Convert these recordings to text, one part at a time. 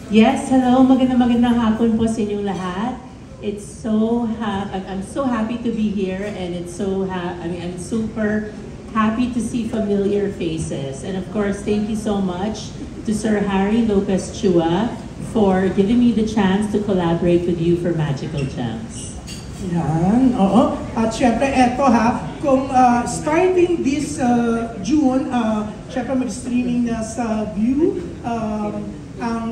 Yes, hello. Magandang hapon po sa inyong lahat. I'm so happy to be here, and I'm super happy to see familiar faces. And of course, thank you so much to Sir Harry Lopez Chua for giving me the chance to collaborate with you for Magical Gems. Yan, oo. At syempre, eto kung starting this June, syempre mag-streaming na sa View, ang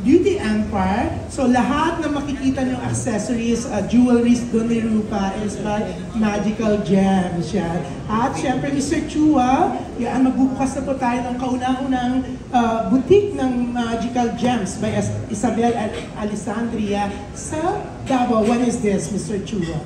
Beauty Empire. So lahat na makikita niyong accessories, jewelries doon ni Rupa is by Magical Gems yan. At syempre Mr. Chua, yan, magbubukas na po tayo ng kaunang-unang boutique ng Magical Gems by Isabel Alessandria sa Davao. When is this, Mr. Chua?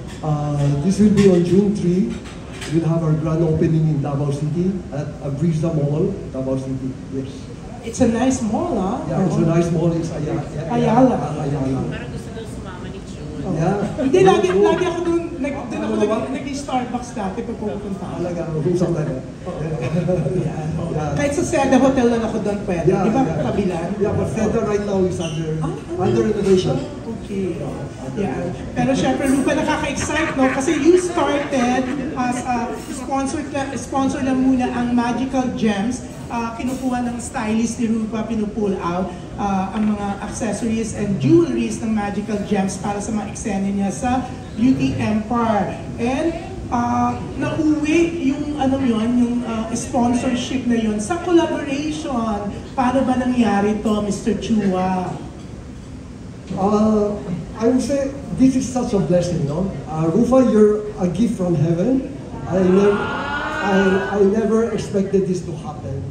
This will be on June 3. We'll have our grand opening in Davao City at Abrisa Mall, Davao City. Yes. It's a nice mall, Yeah, it's a nice mall. It's Ayala. Parang gusto daw sumama ni June. Yeah. Hindi, lagi ako doon, nag-Starbucks dati pag pupunta. Talaga, usap tayo. Kahit sa Seda Hotel lang ako doon pwede. Di ba kabilan? Yeah, but Seda right now is under renovation. Okay. Yeah. Pero syempre, Rupa, nakaka-excite, no? Kasi you started as a sponsor lang muna ang Magical Gems. Kinukuha ng stylist ni Rupa, pinupull out ang mga accessories and jewelries ng Magical Gems para sa mga eksena niya sa Beauty Empire. And nauwi yung yung sponsorship na yun sa collaboration. Paano ba nangyari to, Mr. Chua? I would say this is such a blessing, no? Rufa, you're a gift from heaven. I never expected this to happen.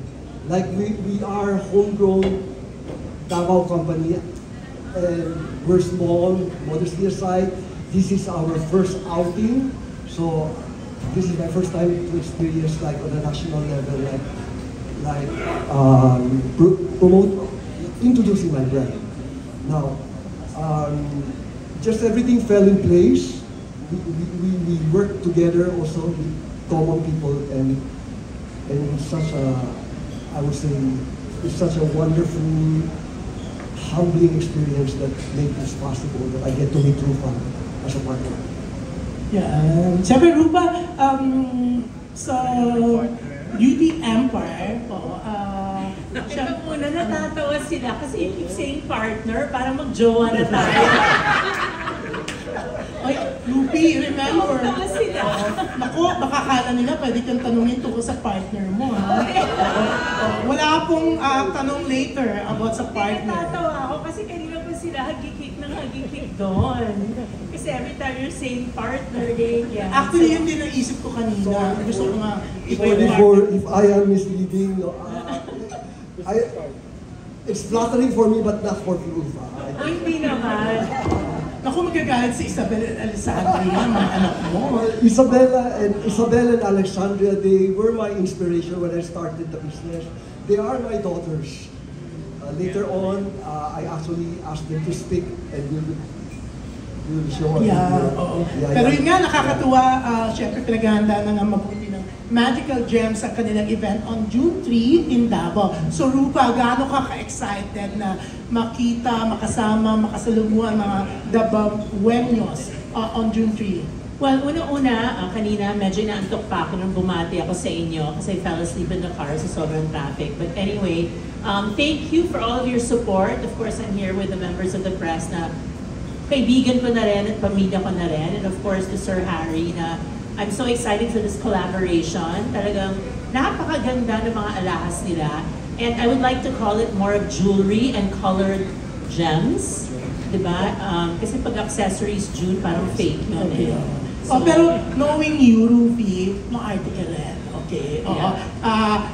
Like we are homegrown Davao company, and we're small, modestly aside. This is our first outing, so this is my first time to experience like on a national level, introducing my brand. Now, just everything fell in place. We worked together also with common people, and such a, I would say, it's such a wonderful, humbling experience that made this possible, that I get to meet Rupa as a partner. Yeah. Siyempre, Rupa, sa Beauty Empire po, Ito muna, natatawa sila kasi you keep saying partner, parang mag-jowa na tayo. Ay, Rupi, remember? Tawa sila. Naku, baka kala nila pwede kang tanungin tungkol sa partner mo, ha? Wala pong tanong later about sa partner. Natatawa ako kasi kanina pa sila hagikik doon. Kasi every time you're saying partner, yeah. Actually, yun din ang isip ko kanina. Gusto ko nga If I am misleading, it's flattering for me, but not for Rufa. Hindi naman. Naku, magagalit si Isabel and Alessandria, mga anak mo. Isabel and Alexandria, they were my inspiration when I started the business. They are my daughters. Later on, I actually asked them to speak, and we'll show a video. Pero yun nga, nakakatuwa, syempre pinaghahanda na nga mabuti ng Magical Gems sa kanilang event on June 3 in Davao. So Rupa, gaano ka ka-excited na makita, makasama, makasalumuhan mga Davaoenos on June 3? Well, una-una, kanina medyo naantok pa ako nung bumati ako sa inyo kasi I fell asleep in the car sa sobrang traffic. But anyway, thank you for all of your support. Of course, I'm here with the members of the press na kaibigan ko na rin at pamilya ko na rin. And of course, to Sir Harry na I'm so excited for this collaboration. Talagang napakaganda ng mga alahas nila. And I would like to call it more of jewelry and colored gems. Diba? Kasi pag accessories, June, parang fake yun eh. So, pero knowing you, Rufi, maarte ka rin. Okay.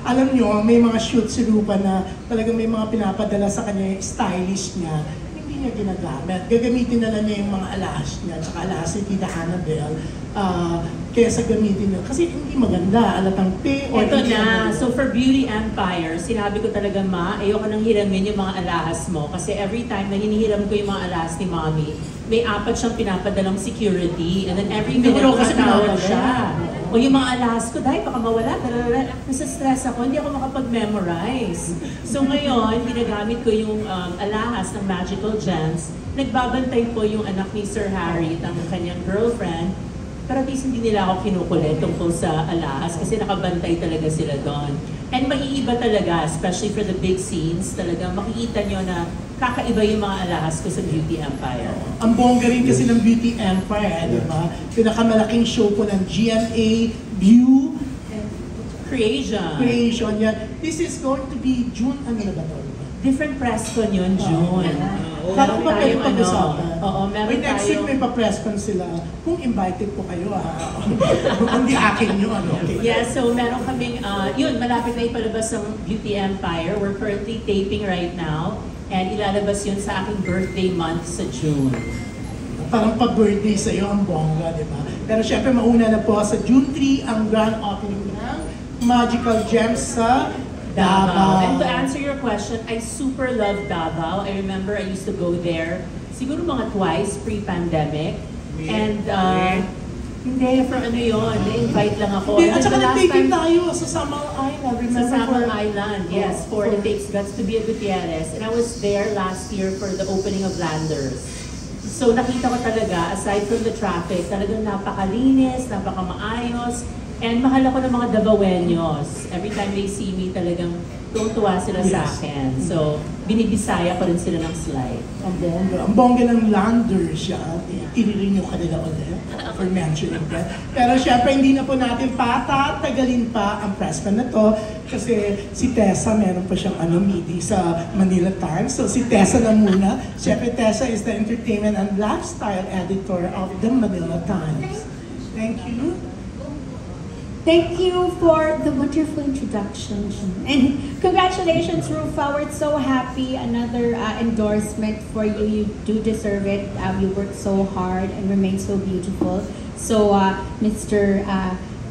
Alam nyo, may mga shoot si Rupa na talagang may mga pinapadala sa kanya, stylish niya. Hindi niya ginagamit. Gagamitin na lang niya yung mga alahas niya, tsaka alahas ni Tita Annabelle. Kesa gamitin niya. Kasi hindi maganda, alatang pe. Ito na. So for Beauty Empire, sinabi ko talaga, Ma, ayoko nang hiramin yung mga alahas mo. Kasi every time na hinihiram ko yung mga alahas ni Mommy, may 4 siyang pinapadalang security. And then every minute, kasi tinatawag siya. O yung mga alahas ko, dahil baka mawala, nasa stress ako, hindi ako makapag-memorize. So ngayon, ginagamit ko yung alahas ng Magical Gems. Nagbabantay po yung anak ni Sir Harry, ang kanyang girlfriend, pero at least hindi nila ako kinukulit tungkol sa alahas kasi nakabantay talaga sila doon. And maiiba talaga, especially for the big scenes, talaga makikita nyo na kakaiba yung mga alahas ko sa Beauty Empire. Ang bongga rin kasi ng Beauty Empire, di ba? Pinakamalaking show po ng GMA, View, Creation. Yan. This is going to be June, ano na ba ito? Different press con yun, June. Parang pa kayo pag-usapan. Oo, meron next week may pa-press con sila. Kung invited po kayo, hindi akin yun. Okay. Yeah, so meron kaming, yun, malapit na ipalabas ang Beauty Empire. We're currently taping right now. And ilalabas yun sa aking birthday month sa June. Parang pa-birthday sa'yo ang bongga, di ba? Pero syempre mauna na po sa June 3 ang grand opening ng Magical Gems sa Davao. And to answer your question, I super love Davao. I remember I used to go there siguro mga twice pre-pandemic. And hindi, for ano yun, na-invite lang ako. At saka nag-taping tayo sa Samar Island. Sa Samar Island, yes, for It Takes Guts to be a Gutierrez. And I was there last year for the opening of Landers. So nakita ko talaga, aside from the traffic, talagang napakalinis, napakamaayos. And mahal ako ng mga Davaoeños. Every time they see me, talagang tuwa sila sa akin. So, binibisaya ko rin sila ng slide. Ang bongga. Ang bongga ng Landers siya. I-renew ka nila ulit for mentioning that. Pero syempre, hindi na po natin patatagalin pa ang press con na to. Kasi si Tessa, meron pa siyang meeting sa Manila Times. So si Tessa na muna. Syempre, Tessa is the entertainment and lifestyle editor of the Manila Times. Thank you. Thank you for the wonderful introduction, and congratulations, Rufa. We're so happy. Another endorsement for you. You do deserve it. You work so hard and remain so beautiful. So, Mr.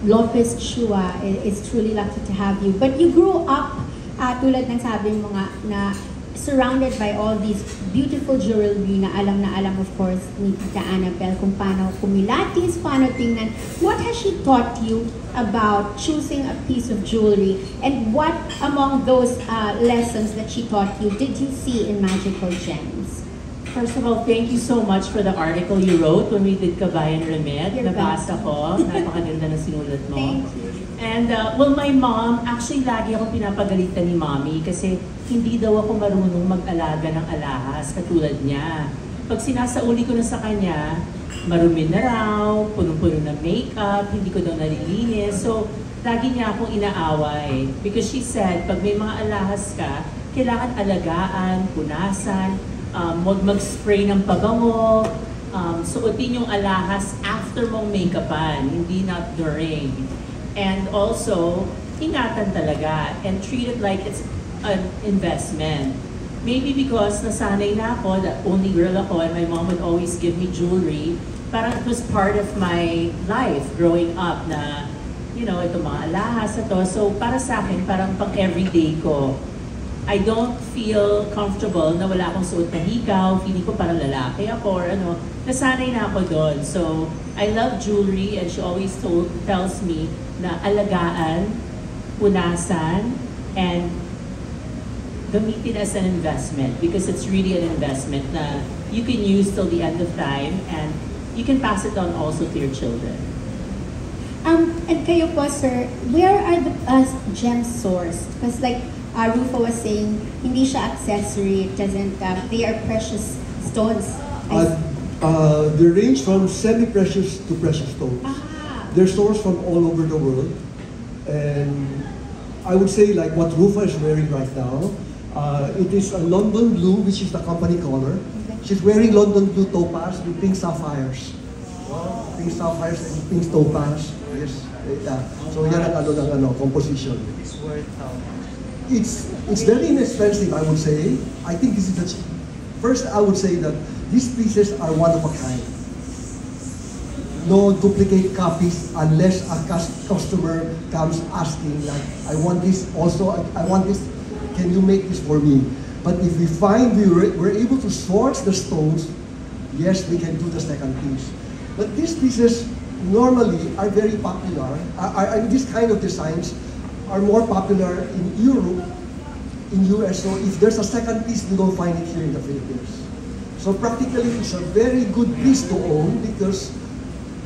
Lopez Chua is truly lucky to have you. But you grew up, tulad ng sabi mo nga, na surrounded by all these beautiful jewelry na alam, of course, ni Tita Annabelle kung paano kumilatis, paano tingnan. What has she taught you about choosing a piece of jewelry? And what among those lessons that she taught you did you see in Magical Gems? First of all, thank you so much for the article you wrote when we did Kabayan Remit. Nabasa ko. Napakaganda na sinulat mo. Thank you. And, well, my mom, actually lagi akong pinapagalitan ni Mommy kasi hindi daw ako marunong mag-alaga ng alahas katulad niya. Pag sinasauli ko na sa kanya, marumi na raw, punong-puno na makeup, hindi ko daw nalilinis. So, lagi niya akong inaaway. Because she said, pag may mga alahas ka, kailangan alagaan, punasan, huwag mag-spray ng pabango, suotin yung alahas after mong make-upan, hindi not during. And also, ingatan talaga and treat it like it's an investment. Maybe because nasanay na ako, the only girl ako, and my mom would always give me jewelry. Parang it was part of my life growing up na, you know, ito mga alahas na to. So para sa akin, parang pang everyday ko. I don't feel comfortable na wala akong suot na hikaw, feeling ko parang lalaki ako or ano. Nasanay na ako doon. So I love jewelry and she always tells me na alagaan, punasan, and gamitin as an investment because it's really an investment na you can use till the end of time and you can pass it on also to your children. And kayo po, sir, where are the gems sourced? Because like Rufa was saying, hindi siya accessory, it doesn't, they are precious stones. They range from semi-precious to precious stones. They're sourced from all over the world. And I would say like what Rufa is wearing right now, it is a London blue, which is the company color. She's wearing London blue topaz with pink sapphires. Pink sapphires and pink topaz. Yes. Yeah. So yan ang composition. It's worth how? It's very inexpensive, I would say. I think this is the first. I would say that these pieces are one of a kind. No duplicate copies unless a customer comes asking like, I want this also, I want this, can you make this for me? But if we find we're able to source the stones, yes, we can do the second piece. But these pieces, normally are very popular, this kind of designs are more popular in Europe, in US, so if there's a second piece, you don't find it here in the Philippines. So practically, it's a very good piece to own because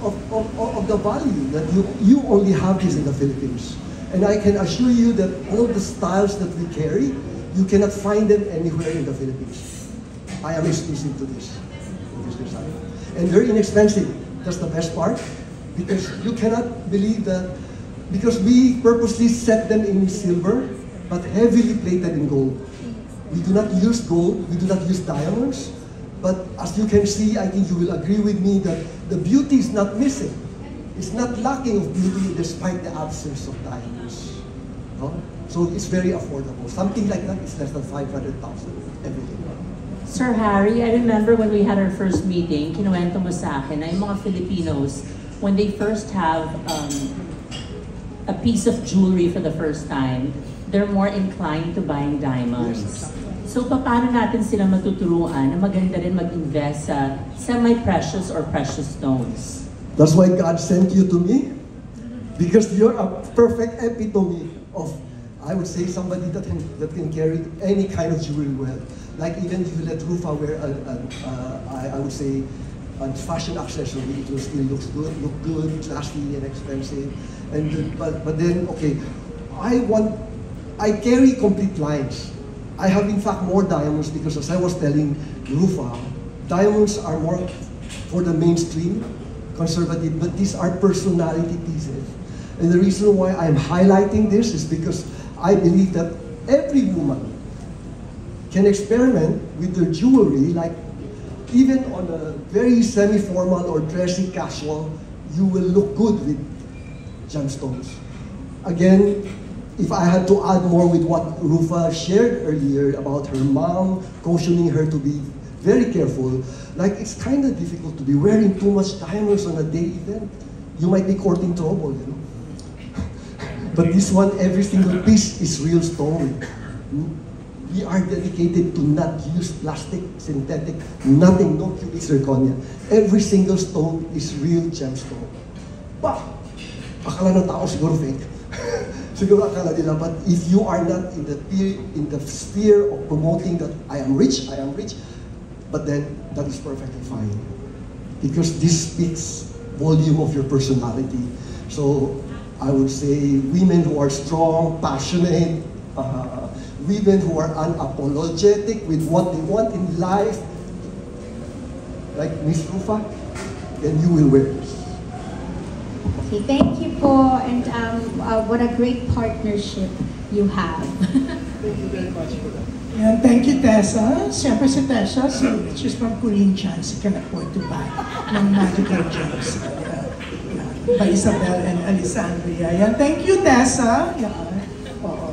of the value that you only have this in the Philippines. And I can assure you that all the styles that we carry, you cannot find them anywhere in the Philippines. I am exclusive to this design. And very inexpensive. That's the best part. Because you cannot believe that, because we purposely set them in silver, but heavily plated in gold. We do not use gold, we do not use diamonds, but as you can see, I think you will agree with me that the beauty is not missing. It's not lacking of beauty despite the absence of diamonds. No? So it's very affordable. Something like that is less than 500,000 everything. Sir Harry, I remember when we had our first meeting, kinuwento mo sa akin na yung mga Filipinos, when they first have a piece of jewelry for the first time, they're more inclined to buying diamonds. Yes. So paano natin sila matuturuan na maganda rin mag-invest sa semi-precious or precious stones? That's why God sent you to me, because you're a perfect epitome of, I would say, somebody that can carry any kind of jewelry well. Like even if you let Rufa wear I would say, a fashion accessory, it will still look good, classy and expensive. And but then okay, I carry complete lines. I have in fact more diamonds because, as I was telling Rufa, diamonds are more for the mainstream, conservative, but these are personality pieces. And the reason why I'm highlighting this is because I believe that every woman can experiment with their jewelry, like even on a very semi-formal or dressy casual, you will look good with gemstones. Again, if I had to add more with what Rufa shared earlier about her mom cautioning her to be very careful, like it's kind of difficult to be wearing too much diamonds on a day event. You might be courting trouble, you know. But this one, every single piece is real stone. We are dedicated to not use plastic, synthetic, nothing, no cubic zirconia. Every single stone is real gemstone. But, akala ng tao siguro fake. Siguro akala nila, but if you are not in the sphere of promoting that I am rich, but then that is perfectly fine. Because this speaks volume of your personality. So I would say women who are strong, passionate, women who are unapologetic with what they want in life, like Miss Rufa, then you will wear this. Okay, thank you po, and what a great partnership you have. Thank you very much for that. And thank you, Tessa. Siyempre si Tessa, she's from Corinthians. She can afford to buy ng magical gems. By Isabel and Alessandria. Yan. Thank you, Tessa. Yan. Oo.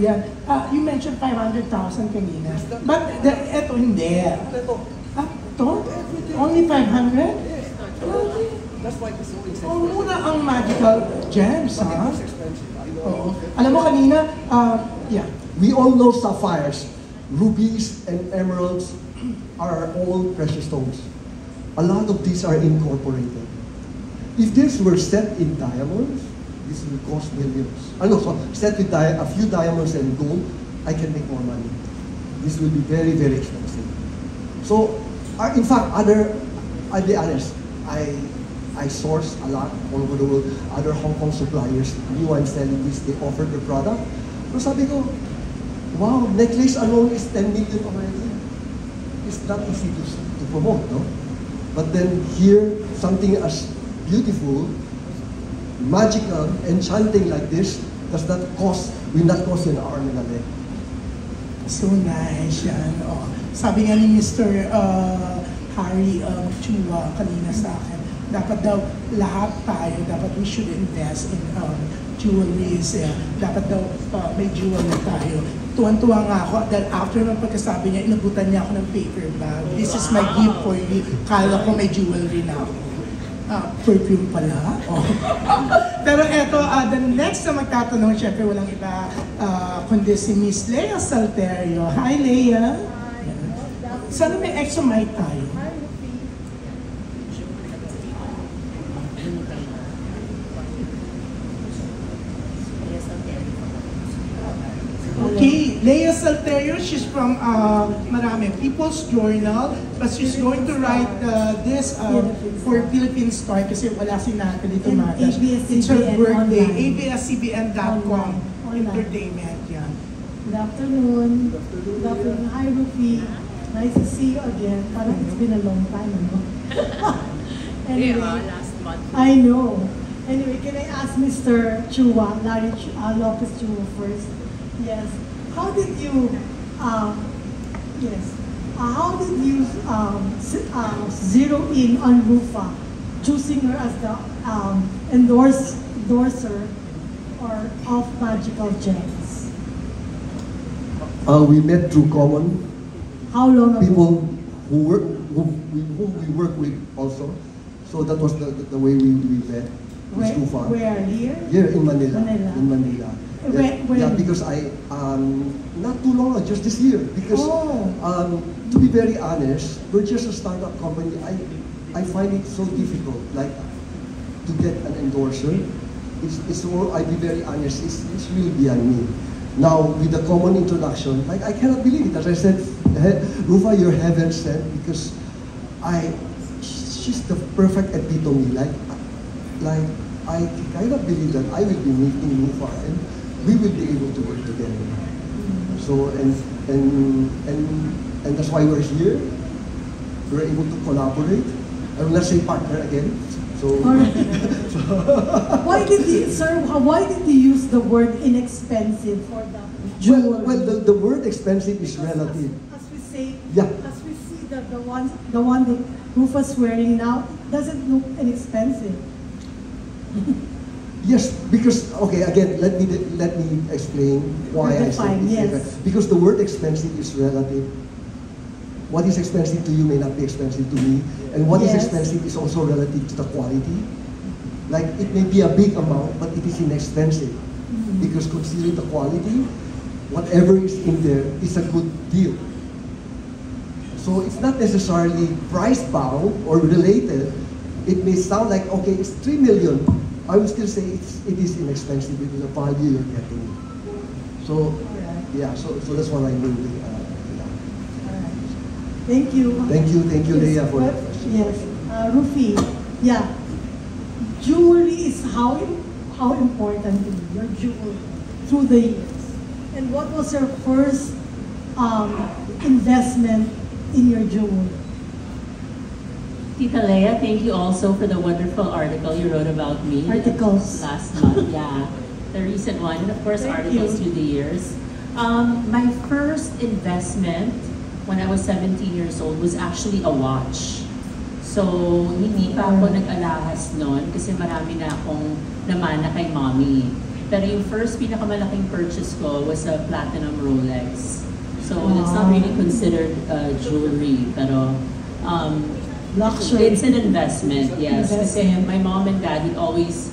Yan. You mentioned 500,000 kanina. But eto hindi. Ito. Ito? Only 500? That's why it's so expensive. Muna ang magical gems, ha? It's expensive. I know. Oo. Alam mo kanina, yeah. We all know sapphires, rubies, and emeralds are all precious stones. A lot of these are incorporated. If this were set in diamonds, this will cost millions. So set with a few diamonds and gold, I can make more money. This will be very, very expensive. So, in fact, I'll be honest, I source a lot all over the world. Other Hong Kong suppliers knew I'm selling this, they offered the product. So sabi ko, wow, necklace alone is 10 million already. It's not easy to promote, no? But then here, something as beautiful, magical, enchanting like this will not cost you an arm and a leg. So nice yan. Oh. Sabi nga ni Mr. Harry Chua kanina sa akin, dapat daw lahat tayo, dapat we should invest in jewelries. Dapat daw may jewelry tayo. Tuwan-tuwa nga ako dahil after ng pagkasabi niya, inabutan niya ako ng paper bag. This is my gift for you. Kala ko may jewelry na ako. Perfume pala. Oh. Pero eto, the next na magtatanong, syempre walang iba kundi si Miss Lea Salterio. Hi, Lea. Sana may exomite tayo. Leia Salterio, she's from marami, People's Journal, but she's going to write this for Philippine Star kasi wala si Natalie Tomatas. It's her birthday, abscbn.com entertainment, yeah. Good afternoon. Good afternoon. Hi, Rufi. Nice to see you again. Parang it's been a long time, ano? Anyway, last month. I know. Anyway, can I ask Mr. Chua, Larry Lopez Chua first? Yes. How did you, how did you zero in on Rufa, choosing her as the endorser or of Magical Gems? We met through common How long ago? people whom we work with also. So that was the way we met. Where? Here? Here in Manila. Manila. In Manila. When? Yeah, because I not too long ago, just this year. Because to be very honest, we're just a startup company. I find it so difficult, like to get an endorser. It's more. I'll be very honest. It's really beyond me. Now with the common introduction, like I cannot believe it. As I said, Rufa, you're heaven sent because she's the perfect epitome. Like I cannot believe that I will be meeting Rufa and we will be able to work together. So and that's why we're here. We're able to collaborate. I will not say partner again. So, Why did you use the word inexpensive for the jewelry? well, the word expensive is relative. As we say, Yeah. as we see that the one that Rufa's wearing now doesn't look inexpensive. Yes, because okay, again, let me explain why I say Define, this. yes. Because the word expensive is relative. What is expensive to you may not be expensive to me, and what is Yes. expensive is also relative to the quality. Like it may be a big amount, but it is inexpensive because considering the quality, whatever is in there is a good deal. So it's not necessarily price bound or related. It may sound like okay, it's 3 million. I would still say it is inexpensive because the value you're getting. So yeah, so that's what I mean. Thank you. Thank you, Leia, for that But, question. yes, Rufi, yeah. Jewelry is how important to you, your jewelry, through the years. And what was your first investment in your jewelry? Tita Leia, thank you also for the wonderful article you wrote about me. Articles. Last month, yeah. The recent one, and of course, Thank articles you. through the years. My first investment when I was 17 years old was actually a watch. So, hindi pa ako nag-alahas noon kasi marami na akong namana kay mommy. Pero yung first pinakamalaking purchase ko was a platinum Rolex. So, that's not really considered jewelry, pero Luxury. it's an investment, yes. Kasi my mom and dad would always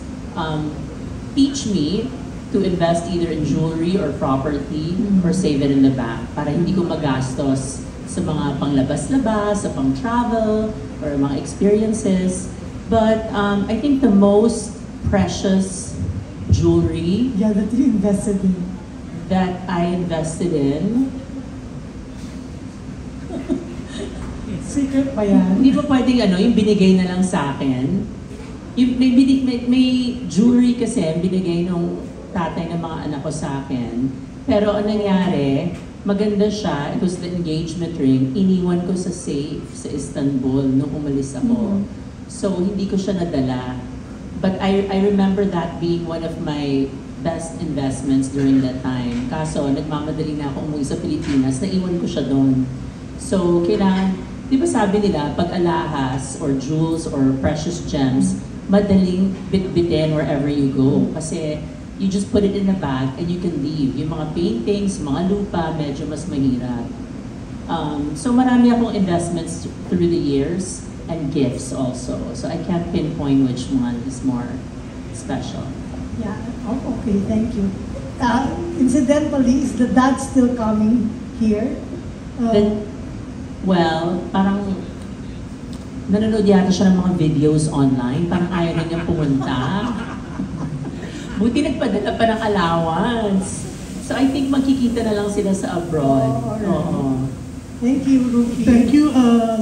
teach me to invest either in jewelry or property or save it in the bank para hindi ko magastos sa mga panglabas-labas, sa pang-travel, or mga experiences. But I think the most precious jewelry Yeah, that you invested in. that I invested in, Secret pa yan. hindi pa pwedeng yung binigay na lang sa akin. Yung, may jewelry kasi binigay nung tatay ng mga anak ko sa akin. Pero ang nangyari, maganda siya. It was the engagement ring. Iniwan ko sa safe sa Istanbul nung umalis ako. So, hindi ko siya nadala. But I remember that being one of my best investments during that time. Kaso, nagmamadali na ako umuwi sa Pilipinas, naiwan ko siya doon. So, kailangan, di ba sabi nila, pag alahas or jewels or precious gems, madaling bitbitin wherever you go. Kasi, you just put it in a bag and you can leave. Yung mga paintings, mga lupa, medyo mas mahirap. So marami akong investments through the years and gifts also. So I can't pinpoint which one is more special. Yeah, oh, okay, thank you. Incidentally, is the dad still coming here? Well, parang nanonood yata siya ng mga videos online. Parang ayaw na niyang pumunta. Buti nagpadala pa ng allowance. So I think magkikita na lang sila sa abroad. Oh, alright. Oo. Thank you, Rufi. Thank you,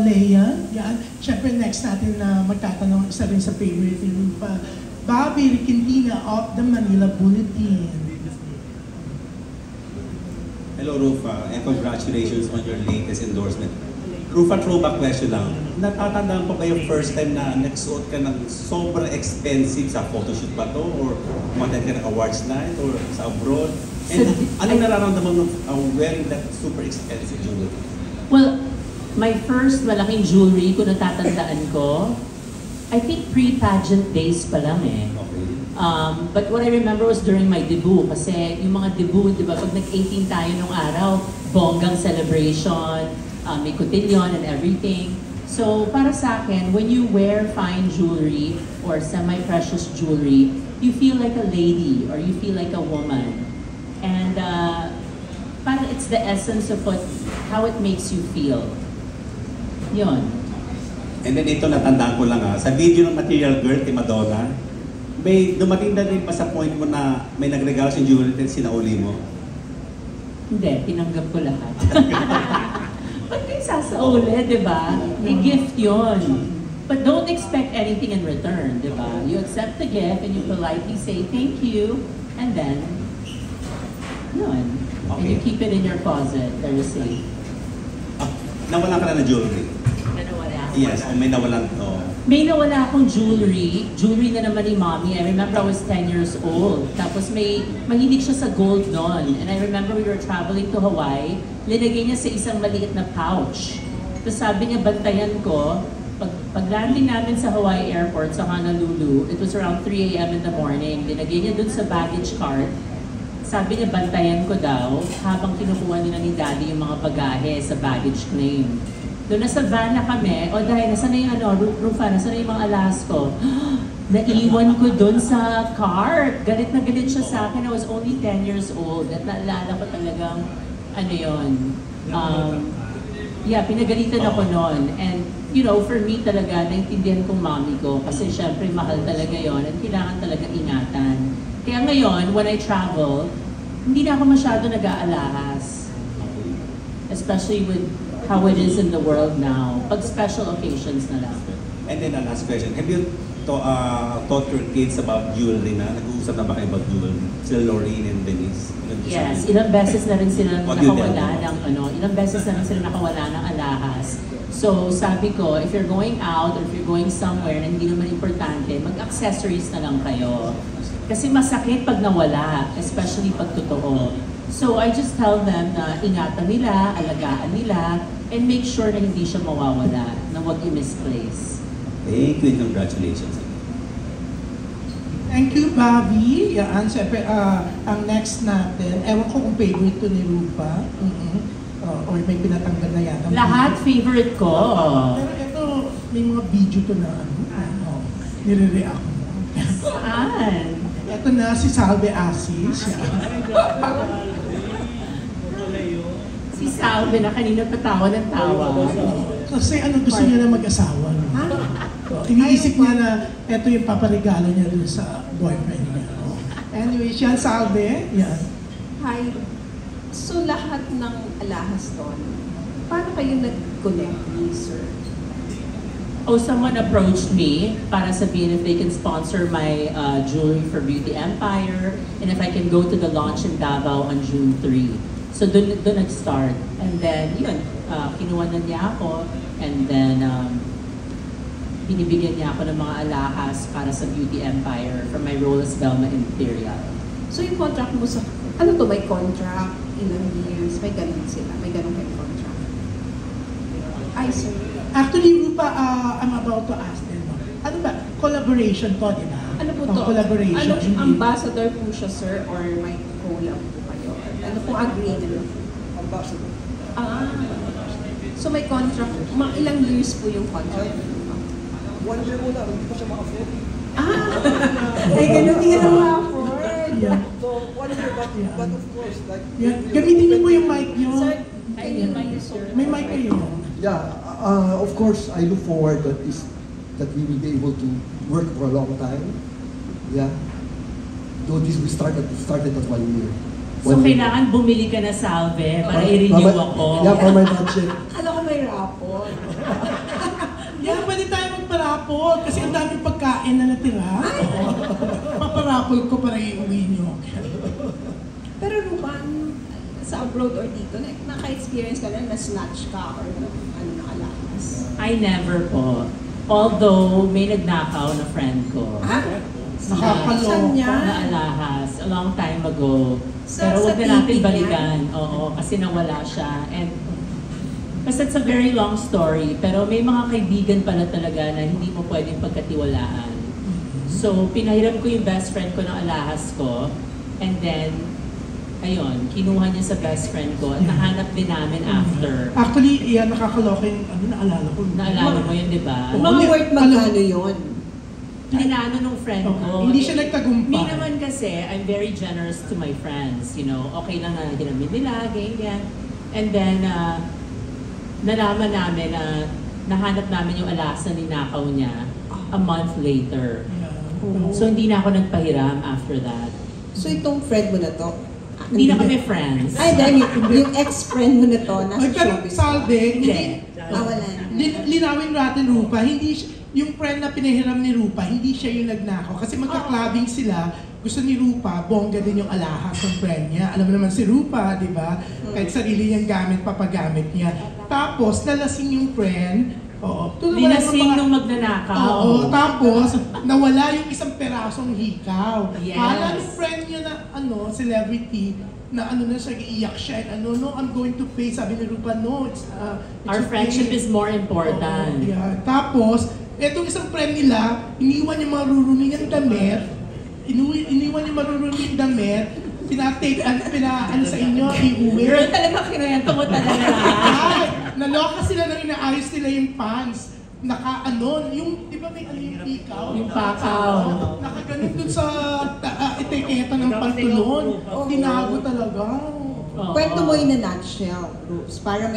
Leia. Yan. Siyempre, next natin na magtatanong isa rin sa favorite ni Rufa. Bobby Riquentina of the Manila Bulletin. Hello, Rufa, and congratulations on your latest endorsement. Rufa, throwback question lang. Natatandaan po ba yung first time na nagsuot ka ng sobrang expensive sa photoshoot ba to? Or umattend ka ng awards night? Or sa abroad? And anong nararamdaman mo wearing that super expensive jewelry? Well, my first malaking jewelry, kung natatandaan ko, I think pre-pageant days pa lang eh. Okay. But what I remember was during my debut, kasi yung mga debut, di ba, pag nag-18 tayo nung araw, bonggang celebration, may cotillion and everything. So, para sa akin, when you wear fine jewelry or semi-precious jewelry, you feel like a lady or you feel like a woman. And parang it's the essence of how it makes you feel. Yun. And then ito, natandaan ko lang sa video ng Material Girl kay Madonna, may dumating na din pa sa point mo na may nagregalo sa jewelry at sinauli mo? Hindi, tinanggap ko lahat. Ba't kayo sasauli, di ba? I-gift yun. But don't expect anything in return, di ba? You accept the gift and you politely say thank you, and then, yun. And you keep it in your closet, very safe. Nawalan ka na ng jewelry? Yes, o may nawalan to. May nawala akong jewelry na naman ni Mommy. I remember I was 10 years old. Tapos mahilig siya sa gold noon. And I remember we were traveling to Hawaii. Linagay niya sa isang maliit na pouch. Tapos sabi niya, bantayan ko. Pag-landing namin sa Hawaii Airport sa Honolulu, it was around 3 a.m. in the morning. Linagay niya dun sa baggage cart. Sabi niya, bantayan ko daw habang kinukuha nila ni Daddy yung mga bagahe sa baggage claim. Doon nasa van na kami, dahil nasa na yung Rufa, nasa na yung mga alas ko. Naiwan ko doon sa car. Galit na galit siya sa akin. I was only 10 years old. At naalala ko talagang, pinagalitan ako noon. And, for me talaga, naintindihan kong mommy ko. Kasi syempre, mahal talaga yon at kailangan talaga ingatan. Kaya ngayon, when I travel, hindi na ako masyado nag-aalahas. Especially with how it is in the world now. Pag special occasions na lang. And then the last question, have you taught your kids about jewelry na? Nag-uusap na ba kayo about jewelry? Sila Lorraine and Denise? Yes, ilang beses na rin sila What do you tell nakawala them? ilang beses na rin sila nakawala ng alahas. So sabi ko, if you're going out or if you're going somewhere na hindi naman importante, mag-accessories na lang kayo. Kasi masakit pag nawala, especially pag totoo. So I just tell them na ingatan nila, alagaan nila, and make sure na hindi siya mawawala, na huwag i-misplace. Thank you and congratulations. Thank you, Bobby. Yan, siyempre, ang next natin, ewan ko kung favorite to ni Rupa. Or may pinatanggal na yata. Lahat favorite ko. Pero ito, may mga video to na nire-react mo. Saan? Ito na si Salve Asis. Si Salve na kanina patawa ng tawa. Kasi gusto niya na mag-asawa. No? So, iniisip niya na ito yung paparegalo niya dun sa boyfriend niya. No? Anyway, siya Salve. Yan. Hi. So lahat ng alahas doon, paano kayo nag-connect ni sir? Someone approached me para sabihin if they can sponsor my jewelry for Beauty Empire and if I can go to the launch in Davao on June 3. So doon nag-start. And then, yun, kinuha na niya ako and then binibigyan niya ako ng mga alahas para sa Beauty Empire for my role as Velma Imperial. So yung contract mo sa, may contract, ilang years, may ganun sila, may ganun kayo contract. Ay, sir. Actually, Rupa, I'm about to ask them. Ano ba? Collaboration to, di ba? Ano po to? Collaboration. Ambassador po siya, sir, or may collab po kayo? Ano po agreement? Ambassador. So may contract, mga ilang years po yung contract? 1 year mo lang, hindi pa siya ma-afford. Ay, ganun din ang ma-afford. Yeah. So, 1 year, but of course, like... Yeah. Gamitin niyo po yung mic niyo. Sir, ay, yung mic is sir. May mic kayo. Yeah, of course, I look forward that we will be able to work for a long time. Yeah. Though we started at 1 year. So kailangan bumili ka na salve para i-renew ako. Yeah, for my budget. Alam ko may rapon. Yeah, pwede tayo magparapol kasi ang daming pagkain na natira. Paparapol ko para iuwi nyo. Pero Ruban, sa abroad or dito, naka-experience ka na snatch ka or ano na alahas? I never po. Although may nagnakaw na friend ko. Nakakaloka. Saan niya? Na alahas, a long time ago. Sa Pero huwag na TV natin niya? balikan. Oo, kasi nawala siya. And kasi it's a very long story. Pero may mga kaibigan pala talaga na hindi mo pwedeng pagkatiwalaan. So, pinahiram ko yung best friend ko ng alahas ko. And then, ayun, kinuha niya sa best friend ko. At nahanap din namin after. Actually, yan nakakaloka yung naalala ko. Naalala mo yun, di ba? Mga worth magkano yun? Inaano nung friend ko. Hindi siya nagtagumpay. Me naman kasi, I'm very generous to my friends, you know. Okay lang na ginamit nila, ganyan. And then, nalaman namin na nahanap namin yung alasa ni nakaw niya a month later. So, hindi na ako nagpahiram after that. So itong friend mo na to? Hindi na kami friends. Ay, dahil yung ex-friend mo na to, nasa Ay, pero showbiz. salve, hindi. Wala. Linawin natin, Rupa, hindi yung friend na pinahiram ni Rupa, hindi siya yung nagnakaw. Kasi magka-clubbing sila, gusto ni Rupa, bongga din yung alahas ng friend niya. Alam mo naman si Rupa, di ba? Kahit sarili niyang gamit, papagamit niya. Tapos, nalasing yung friend. Oo. Linasing nung magnanakaw. Oo. Tapos, nawala yung isang perasong hikaw. Yes. Kala yung friend niya na, celebrity, na siya, iiyak siya, and no, I'm going to pay. Sabi ni Rupa, no, it's Our okay. friendship is more important. Oo, yeah. Tapos, etong isang friend nila, iniwan yung marurumi niyang damit, iniwan yung marurumi yung damit, pinatake, pinaano sa inyo, iuwi. Girl, talaga kinayento mo talaga. Ay, naloka sila nang inaayos nila yung pants. Yung, di ba may yung ikaw? Yung pakaw. Nakaganon dun sa etiketa ng pantulon. Tinago talaga. Oo. Kwento mo in a nutshell, Bruce, para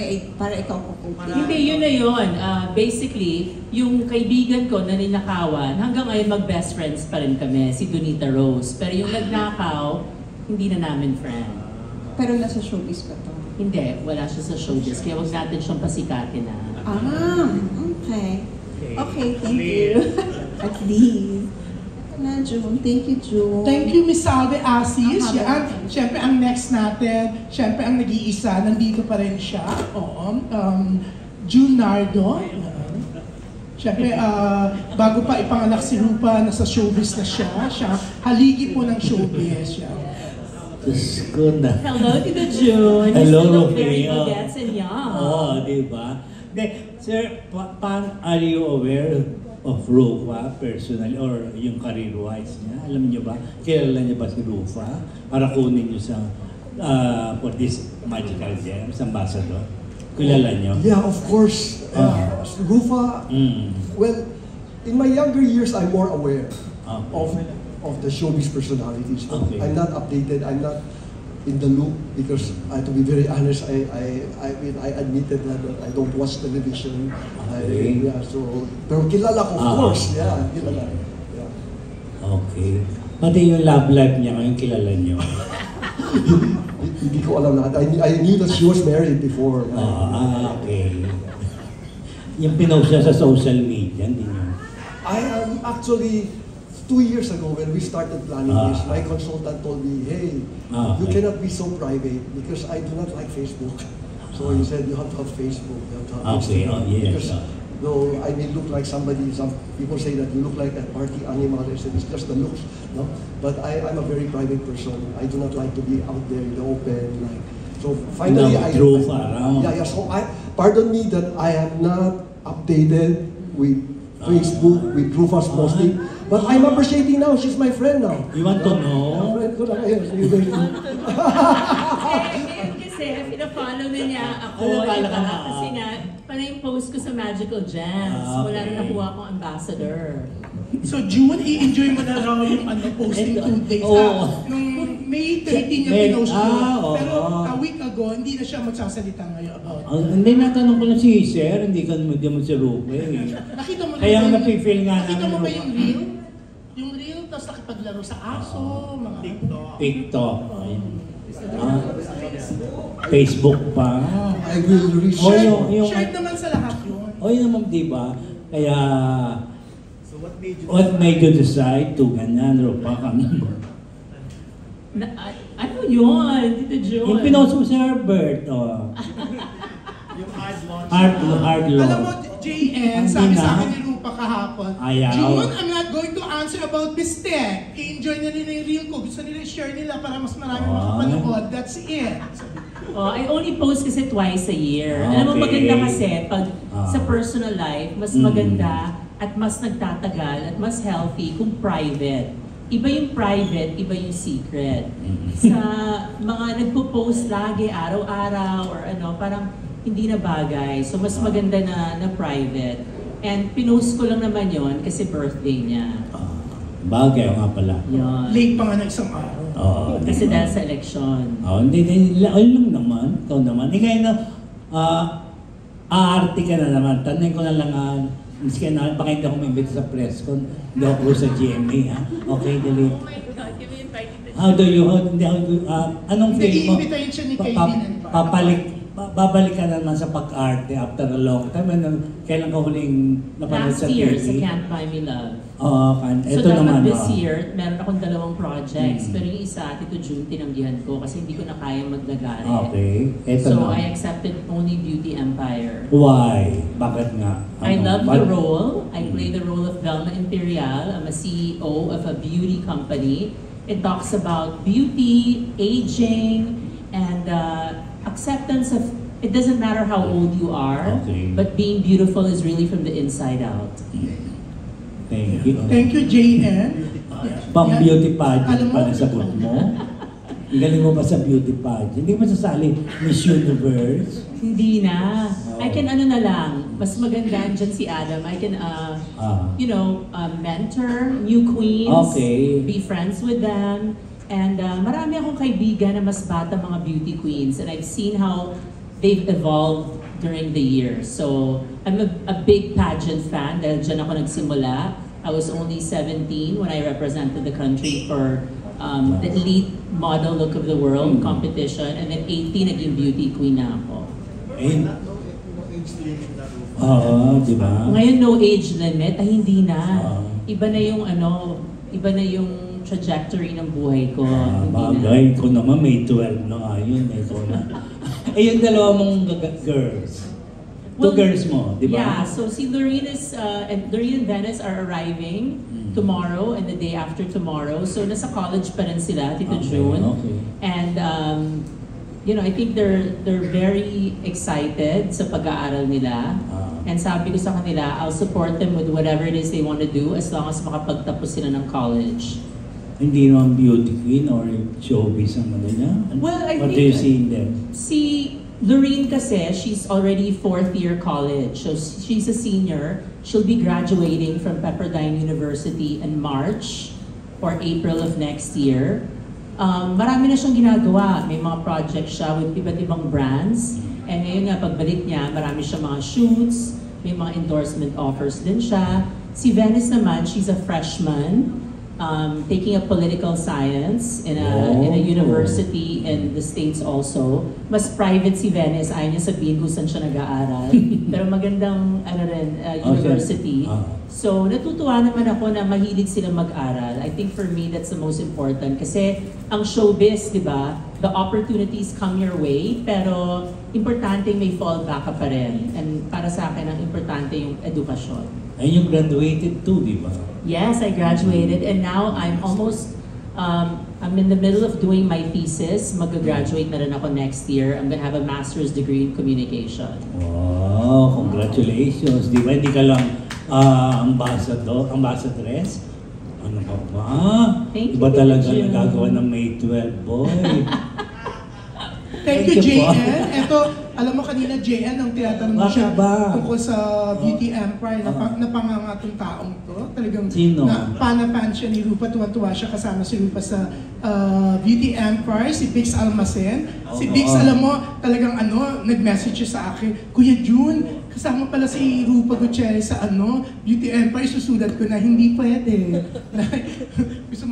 ikaw kukumpli. Hindi, yun na yun. Basically, yung kaibigan ko na ninakawan, hanggang ngayon mag-best friends pa rin kami, si Donita Rose. Pero yung nagnakaw, hindi na namin friend. Pero nasa showbiz pa to. Hindi, wala siya sa showbiz. Kaya wag natin siyang pasikatin na. Okay. Okay, thank you. At least. Na, June. Thank you, June. Thank you, Miss Salve Asis. Yan. Siyempre, ang next natin, siyempre, ang nag-iisa, nandito pa rin siya. Oo. June Nardo. Siyempre, bago pa ipanganak si Rupa, nasa showbiz na siya. Siya, haligi po ng showbiz siya. Diyos ko na. Hello, Tita June. Hello, You still look Rupi. very bagets and young. Oo, di ba? Sir, are you aware of Rufa personally or yung career-wise niya? Alam niyo ba? Kilala niya ba si Rufa? Para kunin niyo sa for this Magical Gems Ambassador? Kilala niyo? Yeah, of course. Rufa, well, in my younger years, I'm more aware of the showbiz personalities. Okay. I'm not updated. I'm not in the loop because, to be very honest, I admitted that I don't watch television. Okay. Pero kilala ko, of course. Yeah, kilala. Yeah. Okay. Pati yung love life niya ngayon, kilala niyo? Hindi ko alam lahat. I knew that she was married before. Okay. Yung pinost siya sa social media, hindi niyo? I am actually 2 years ago when we started planning this, my consultant told me, hey, you cannot be so private because I do not like Facebook. So he said, you have to have Facebook, you have to have Instagram. Because though I may look like somebody, some people say that you look like a party animal, they say it's just the looks, no? But I'm a very private person. I do not like to be out there in the open. So finally, so pardon me that I am not updated with Facebook, with Rufus posting. But I'm appreciating now, she's my friend now. You want to know? Friend ko na ngayon. Kasi pina-follow na niya ako. Ano Diba? Kasi nga, parang yung post ko sa Magical Gems. Wala na nakuha akong ambassador. So June, i-enjoy mo na raw yung posting 2 days. Nung May 13 yung pinost ko. Pero a week ago, hindi na siya magsasalita ngayon about Hindi, natanong ko na si Sir, hindi ka mo si Rupe. Nakita mo Kaya ba napifeel nga nakita mo namin. ba yung reel? Yung reel, tapos nakipaglaro sa aso, mga TikTok. Facebook pa. I will reach Shared naman sa lahat yun. O yun naman, di ba? Kaya, what made you decide to ganyan, Rufa? Ano yun, Tito Jun? Yung pinost mo si Herbert, Yung hard law. Alam mo, JN, sabi sa akin ni Rupa kahapon, Ayaw. June, I'm not going to answer about Bistek. I-enjoy na nila yung reel ko. Gusto nila i-share nila para mas marami makapanood. That's it. I only post kasi twice a year. Alam mo, maganda kasi pag sa personal life, mas maganda at mas nagtatagal at mas healthy kung private. Iba yung private, iba yung secret. Sa mga nagpo-post lagi, araw-araw, or ano, parang hindi na bagay. So, mas maganda na private. And pinost ko lang naman yon kasi birthday niya. Bagay nga pala. Yun. Late pa nga ng isang araw. Kasi dahil sa election. Hindi, ayun lang naman. Ikaw naman. Kaya na, aarte ka na naman. Tanong ko na lang, miski na, baka hindi ako may-invite sa press con. Hindi ako sa GMA, ha? Okay, delete. Oh my God, can we invite you to How do you, anong Hindi, feeling mo? i-invitayin siya ni Kevin. Babalik ka naman sa pag-arte after a long time. Kailan ka huling napanood sa Last TV? year, sa Can't Buy Me Love. Ito So naman. dapat this year, meron akong 2 projects. Pero yung isa, Tito June, tinanggihan ko kasi hindi ko na kaya maglagari. Okay. Ito So na. I accepted only Beauty Empire. Why? Bakit nga? I love the role. I play the role of Velma Imperial. I'm a CEO of a beauty company. It talks about beauty, aging, and acceptance of, it doesn't matter how old you are, but being beautiful is really from the inside out. Thank you. Thank you, JN. Pang-beauty pageant Alam mo- pa na sagot mo. Ang galing mo ba sa beauty pageant? Hindi mo sasali Miss Universe? Hindi na. I can ano na lang, mas maganda dyan si Adam. I can, mentor new queens, be friends with them, and marami akong kaibigan na mas bata mga beauty queens, and I've seen how they've evolved during the years. So, I'm a big pageant fan dahil dyan ako nagsimula. I was only 17 when I represented the country for the elite model look of the world competition, and then 18 naging beauty queen na ako. Di ba? Ngayon no age limit, hindi na. Iba na yung iba na yung trajectory ng buhay ko. Bagay ko naman, may 12 na nga yun. Yung dalawa mong girls. Two girls mo, di ba? Yeah, so si Lorene and Venice are arriving tomorrow and the day after tomorrow. So nasa college pa rin sila, Tito June. And I think they're very excited sa pag-aaral nila. And sabi ko sa kanila, I'll support them with whatever it is they want to do as long as makapagtapos sila ng college. Hindi naman beauty queen or showbiz ang ano niya? Well, I What think do you see in them? Si Lorene kasi, she's already 4th year college. So she's a senior. She'll be graduating from Pepperdine University in March or April of next year. Marami na siyang ginagawa. May mga projects siya with iba't ibang brands. And ngayon nga, pagbalik niya, marami siyang mga shoots, may mga endorsement offers din siya. Si Venice naman, she's a freshman. Taking a political science in a university in the States also. Mas private si Venice, ayaw niya sabihin kung saan siya nag-aaral. Pero magandang university. So natutuwa naman ako na mahilig sila mag-aral. I think for me that's the most important. Kasi ang showbiz, di ba, the opportunities come your way, pero importante may fallback ka pa rin. And para sa akin, ang importante yung edukasyon. And you graduated too, di ba? Yes, I graduated, and now I'm almost, I'm in the middle of doing my thesis. Mag-graduate na rin ako next year. I'm gonna have a master's degree in communication. Wow, congratulations. Di ba, hindi ka lang ambassadress? Ano ka ba? Thank Iba you, talaga June. nagagawa ng May 12, boy. Thank you, JN. Ito, alam mo kanina, JN, ang tinatanong mo siya tungkol sa Beauty Empire, napangangatong taong to. Talagang Sino? fan siya ni Rupa, tuwa-tuwa siya kasama si Rupa sa Beauty Empire, si Bix Almacen. Si Bix, alam mo, talagang nag-message siya sa akin, Kuya June, kasama pala si Rupa Gutierrez sa Beauty Empire, susulat ko na hindi pwede. Gusto mo